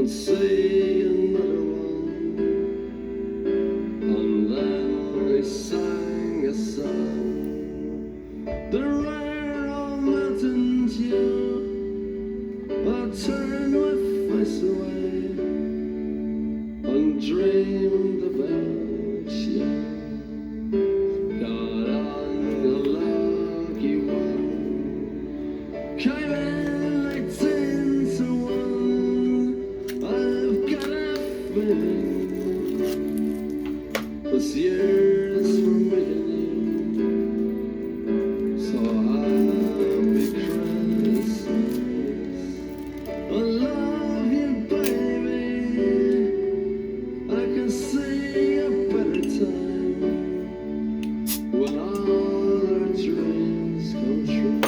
won't see another one. And then they sang a song, the rare old mountain tune. I turned my face away and dreamed about you. Got on a lucky one, came in like 10 to 1. I've got a feeling this year's for me and you. So happy Christmas, I love you, baby. I can see a better time when all our dreams come true.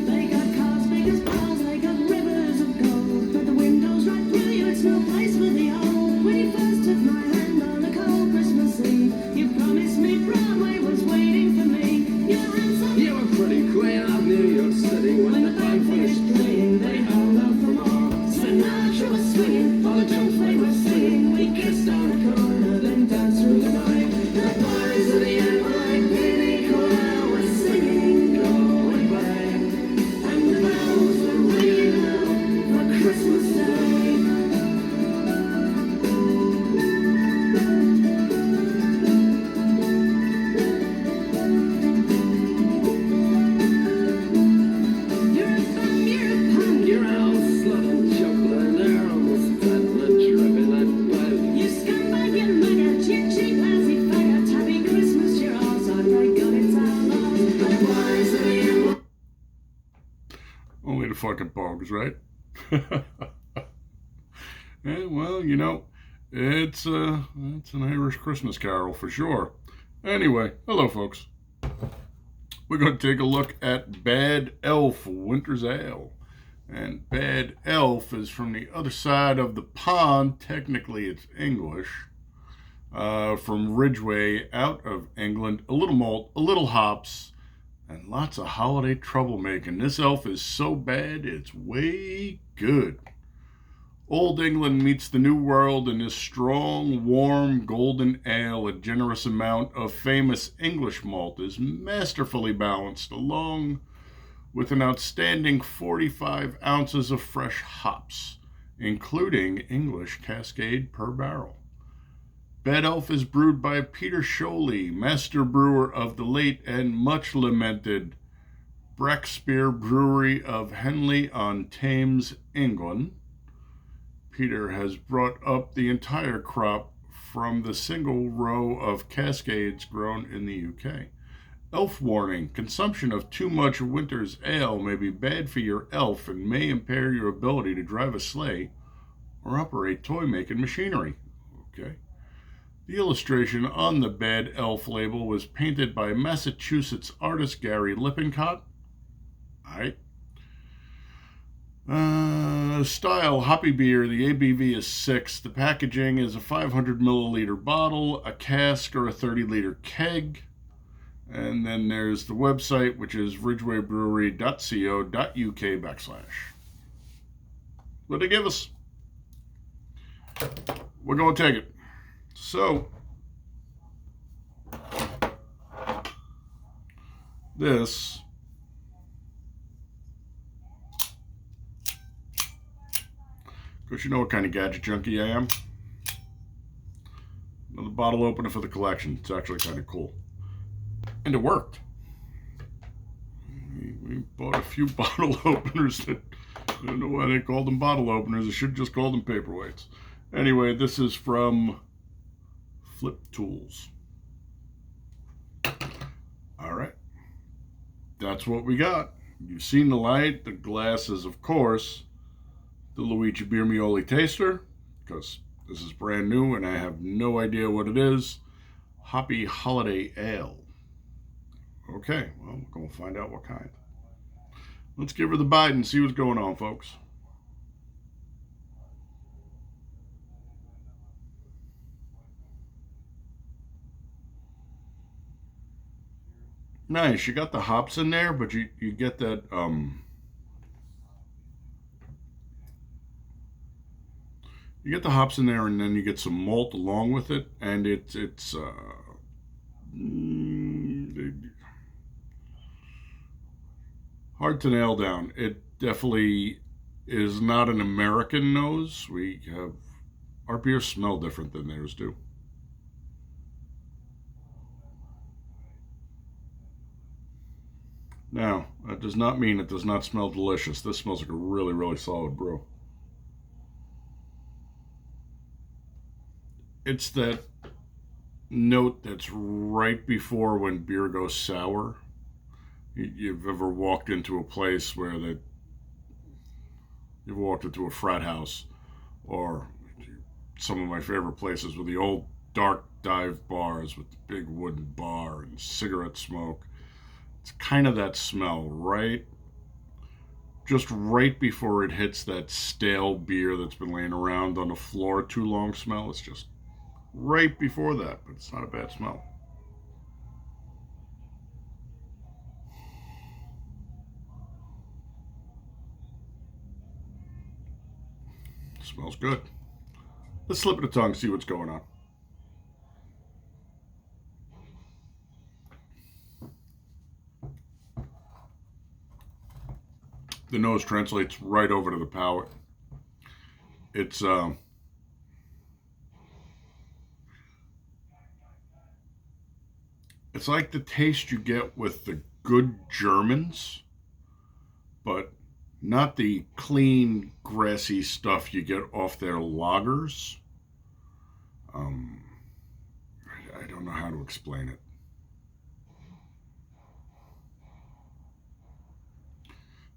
They got cars big as balls, they got rivers of gold, but the windows right through you, it's no place for the old. When you first took my hand on a cold Christmas Eve, you promised me Broadway was waiting for me. You were handsome, You were pretty queen of New York City when the band finished playing, they held out for more. Sinatra was swinging, all the jokes they were singing. We kissed on the corner, then danced through the night. The boys of the end were like penny choir, were singing going back, and the bells were ringing out for Christmas Day. You're a thumb, you're a punk, You're an old slut and juggler, and they're almost dead and they're dripping that bed. you scumbag, you maggot, cheap, cheap, lousy faggot. Happy Christmas, you're all so thank God it's outlaws. But the boys of the end were Only the fucking pogs, right? Yeah, well, you know, it's an Irish Christmas carol for sure. Anyway, hello folks. We're going to take a look at Bad Elf Winter's Ale. And Bad Elf is from the other side of the pond. Technically, it's English. From Ridgeway, out of England. A little malt, a little hops, and lots of holiday troublemaking. This elf is so bad, it's way good. Old England meets the New World in this strong, warm, golden ale. A generous amount of famous English malt is masterfully balanced, along with an outstanding 45 ounces of fresh hops, including English Cascade per barrel. Bad Elf is brewed by Peter Sholey, master brewer of the late and much lamented Breakspear Brewery of Henley-on-Thames, England. Peter has brought up the entire crop from the single row of Cascades grown in the UK. Elf warning: consumption of too much winter's ale may be bad for your elf and may impair your ability to drive a sleigh or operate toy-making machinery. Okay. The illustration on the Bad Elf label was painted by Massachusetts artist Gary Lippincott. Alright. Style, hoppy beer. The ABV is 6. The packaging is a 500 milliliter bottle, a cask, or a 30-liter keg. And then there's the website, which is ridgewaybrewery.co.uk/. What they give us? We're going to take it. So, this because you know what kind of gadget junkie I am. Another bottle opener for the collection. It's actually kind of cool. And it worked. We bought a few bottle openers that, I don't know why they called them bottle openers. I should just call them paperweights. Anyway, this is from Flip Tools. All right. That's what we got. You've seen the light. The glass is, of course, the Luigi Birmioli Taster, because this is brand new and I have no idea what it is. Hoppy Holiday Ale. Okay, well, we're going to find out what kind. Let's give her the bite and see what's going on, folks. nice. You got the hops in there, but you get that you get the hops in there, and then you get some malt along with it, and it's hard to nail down. It definitely is not an American nose. We have our beers smell different than theirs do. Now, that does not mean it does not smell delicious. This smells like a really, really solid brew. It's that note that's right before when beer goes sour. You've ever walked into a place where you've walked into a frat house, or some of my favorite places with the old dark dive bars with the big wooden bar and cigarette smoke. It's kind of that smell, right? Just right before it hits that stale beer that's been laying around on the floor too long smell. It's just right before that, but it's not a bad smell. Smells good. Let's slip it a tongue, see what's going on. The nose translates right over to the palate. It's it's like the taste you get with the good Germans, but not the clean, grassy stuff you get off their lagers. I don't know how to explain it.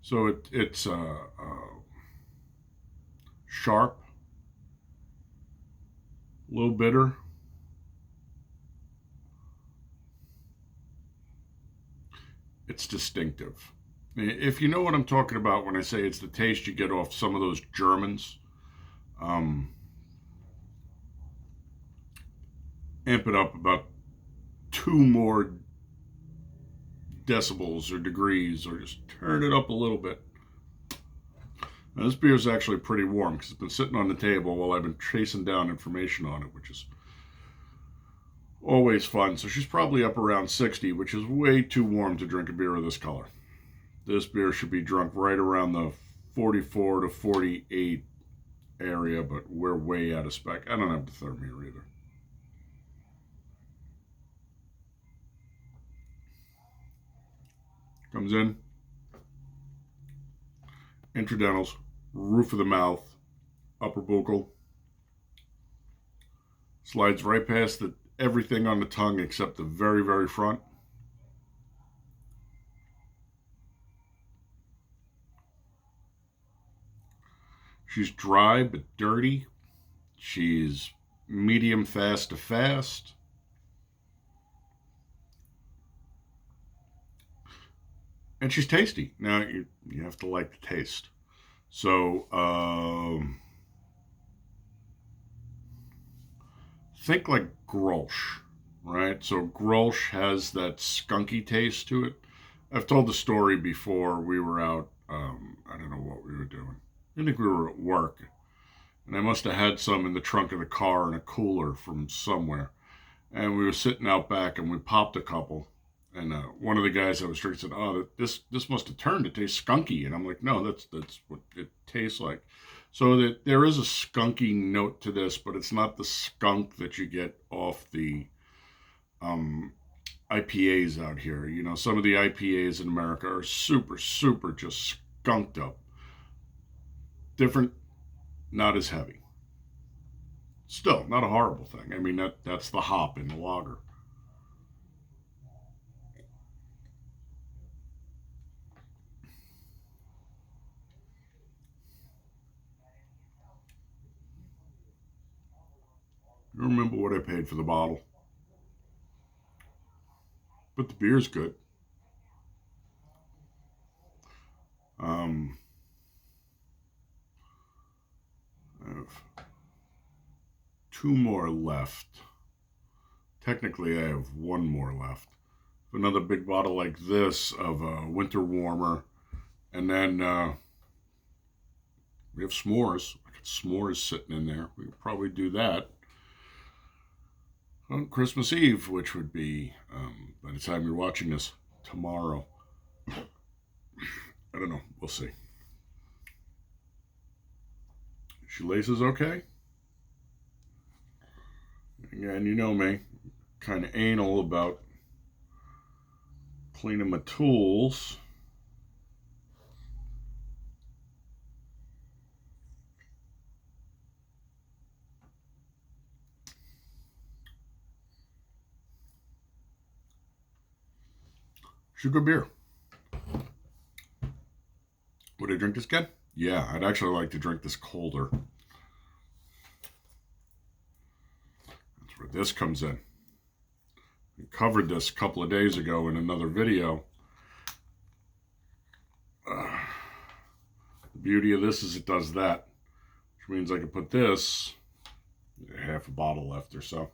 So it's sharp, a little bitter. It's distinctive. If you know what I'm talking about when I say it's the taste you get off some of those Germans, amp it up about 2 more decibels or degrees, or just turn it up a little bit. Now, this beer is actually pretty warm because it's been sitting on the table while I've been chasing down information on it, which is always fun. So she's probably up around 60, which is way too warm to drink a beer of this color. This beer should be drunk right around the 44 to 48 area, but we're way out of spec. I don't have the thermometer either. Comes in, intradentals, roof of the mouth, upper buccal, slides right past everything on the tongue except the very, very front. She's dry but dirty. She's medium fast to fast. And she's tasty. Now, you have to like the taste. So, think like Grolsch, right? So Grolsch has that skunky taste to it. I've told the story before. We were out, I don't know what we were doing. I think we were at work. And I must have had some in the trunk of the car in a cooler from somewhere. And we were sitting out back and we popped a couple. And one of the guys that was drinking said, "Oh, this must have turned to taste skunky." And I'm like, "No, that's what it tastes like." So that there is a skunky note to this, but it's not the skunk that you get off the IPAs out here. You know, some of the IPAs in America are super, super just skunked up. Different, not as heavy. Still, not a horrible thing. I mean, that's the hop in the lager. I don't remember what I paid for the bottle. But the beer's good. I have 2 more left. Technically, I have 1 more left. another big bottle like this of a winter warmer. And then we have s'mores. I got s'mores sitting in there. We could probably do that on Christmas Eve, which would be, by the time you're watching this, tomorrow. I don't know. We'll see. Shoelaces okay? Again, you know me. Kind of anal about cleaning my tools. Sugar beer. Would I drink this again? Yeah, I'd actually like to drink this colder. That's where this comes in. We covered this a couple of days ago in another video. The beauty of this is it does that, which means I can put this, half a bottle left or so,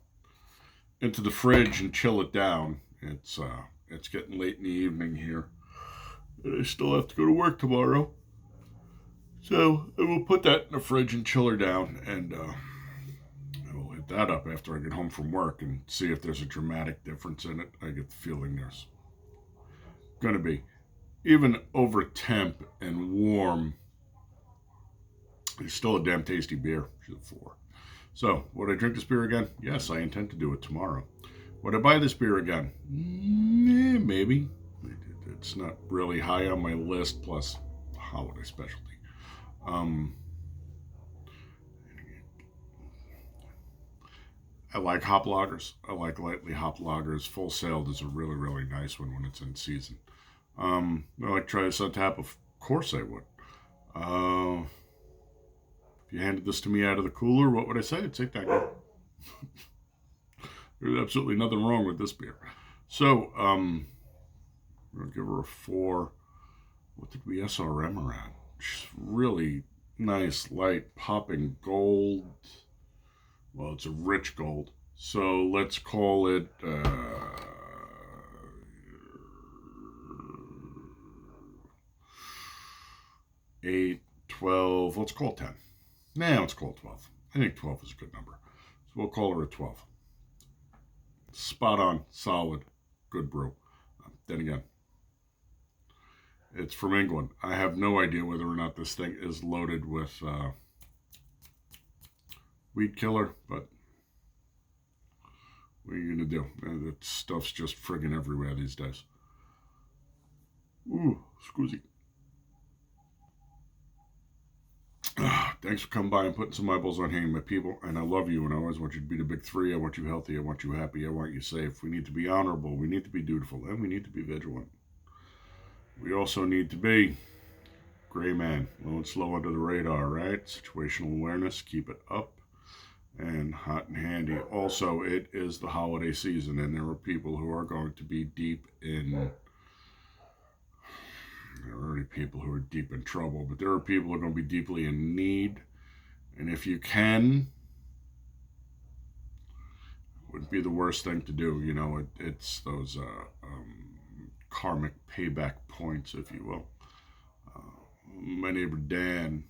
into the fridge and chill it down. It's getting late in the evening here, and I still have to go to work tomorrow. So I will put that in the fridge and chill her down, and I will hit that up after I get home from work and see if there's a dramatic difference in it. I get the feeling there's going to be. Even over temp and warm, it's still a damn tasty beer. She's a 4. So, would I drink this beer again? Yes, I intend to do it tomorrow. Would I buy this beer again? Maybe. It's not really high on my list, plus holiday specialty. I like hop lagers. I like lightly hopped lagers. Full Sailed is a really, really nice one when it's in season. I like to try this on tap. Of course I would. If you handed this to me out of the cooler, what would I say? I'd say thank you. There's absolutely nothing wrong with this beer. So, I'm going to give her a 4. What did we SRM her at? She's really nice, light, popping gold. Well, it's a rich gold. So, let's call it 8, 12. Let's call it 10. Nah, let's call it 12. I think 12 is a good number. So, we'll call her a 12. Spot on, solid, good brew. Then again, it's from England. I have no idea whether or not this thing is loaded with weed killer, but what are you going to do? That stuff's just friggin' everywhere these days. Ooh, scusi. Thanks for coming by and putting some eyeballs on Hanging My People. And I love you, and I always want you to be the big 3. I want you healthy. I want you happy. I want you safe. We need to be honorable. We need to be dutiful. And we need to be vigilant. We also need to be gray man. Low and slow under the radar, right? Situational awareness. Keep it up. And hot and handy. Also, it is the holiday season, and there are people who are going to be deep in... There are already people who are deep in trouble, but there are people who are going to be deeply in need. And if you can, it wouldn't be the worst thing to do. You know, it's those karmic payback points, if you will. My neighbor Dan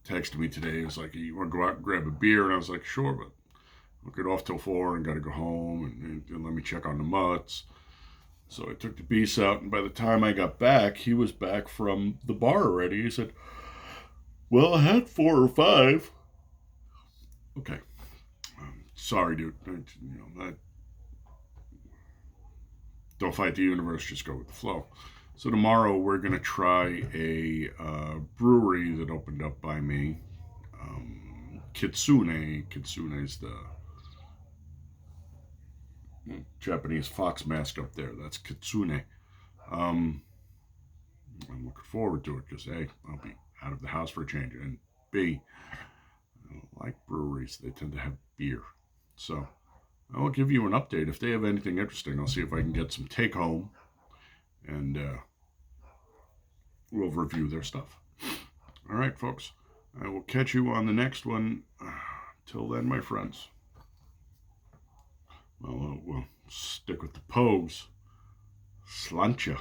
texted me today. He was like, you want to go out and grab a beer? And I was like, sure, but I'll get off till 4 and got to go home and let me check on the mutts. So I took the beast out, and by the time I got back, he was back from the bar already. He said, well, I had 4 or 5. Okay. Sorry, dude. Don't fight the universe, just go with the flow. So tomorrow we're going to try a brewery that opened up by me. Kitsune. Kitsune is the Japanese fox mask up there. That's Kitsune. I'm looking forward to it because A, I'll be out of the house for a change, and B, I don't like breweries. They tend to have beer. So I will give you an update. If they have anything interesting, I'll see if I can get some take home, and we'll review their stuff. All right, folks. I will catch you on the next one. Till then, my friends. Well, Stick with the Pogues. Slancha.